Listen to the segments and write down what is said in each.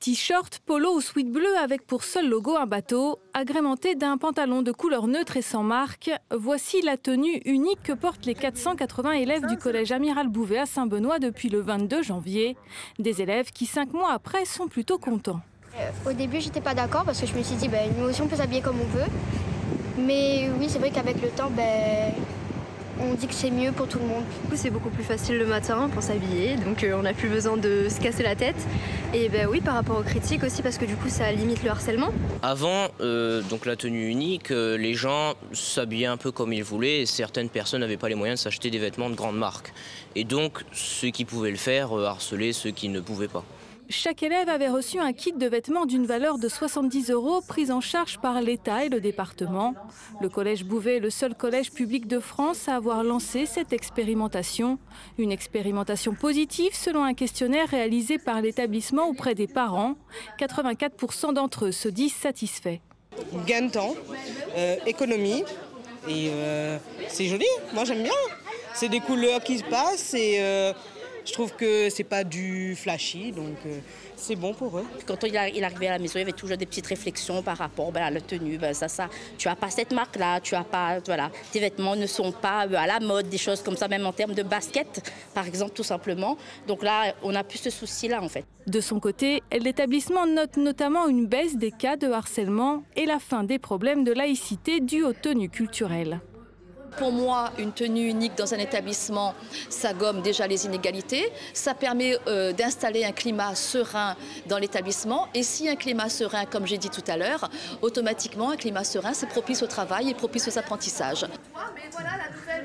T-shirt, polo ou sweat bleu avec pour seul logo un bateau, agrémenté d'un pantalon de couleur neutre et sans marque, voici la tenue unique que portent les 480 élèves du collège Amiral Bouvet à Saint-Benoît depuis le 22 janvier. Des élèves qui 5 mois après sont plutôt contents. Au début, j'étais pas d'accord parce que je me suis dit, nous aussi on peut s'habiller comme on veut. Mais oui, c'est vrai qu'avec le temps, on dit que c'est mieux pour tout le monde. Du coup, c'est beaucoup plus facile le matin pour s'habiller, donc on n'a plus besoin de se casser la tête. Et oui, par rapport aux critiques aussi, parce que du coup, ça limite le harcèlement. Avant, donc la tenue unique, les gens s'habillaient un peu comme ils voulaient et certaines personnes n'avaient pas les moyens de s'acheter des vêtements de grande marque. Et donc, ceux qui pouvaient le faire harcelaient ceux qui ne pouvaient pas. Chaque élève avait reçu un kit de vêtements d'une valeur de 70 € pris en charge par l'État et le département. Le collège Bouvet est le seul collège public de France à avoir lancé cette expérimentation. Une expérimentation positive selon un questionnaire réalisé par l'établissement auprès des parents. 84% d'entre eux se disent satisfaits. Gain de temps, économie et c'est joli, moi j'aime bien. C'est des couleurs qui se passent et je trouve que c'est pas du flashy, donc c'est bon pour eux. Quand il arrivait à la maison, il y avait toujours des petites réflexions par rapport à la tenue. Tu n'as pas cette marque-là, tu as pas, voilà, tes vêtements ne sont pas à la mode, des choses comme ça, même en termes de basket, par exemple, tout simplement. Donc là, on n'a plus ce souci-là, en fait. De son côté, l'établissement note notamment une baisse des cas de harcèlement et la fin des problèmes de laïcité dus aux tenues culturelles. Pour moi, une tenue unique dans un établissement, ça gomme déjà les inégalités, ça permet d'installer un climat serein dans l'établissement. Et si un climat serein, comme j'ai dit tout à l'heure, automatiquement, un climat serein, c'est propice au travail et propice aux apprentissages.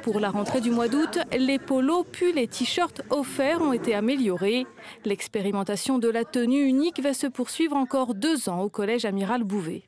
Pour la rentrée du mois d'août, les polos, pulls et t-shirts offerts ont été améliorés. L'expérimentation de la tenue unique va se poursuivre encore 2 ans au collège Amiral Bouvet.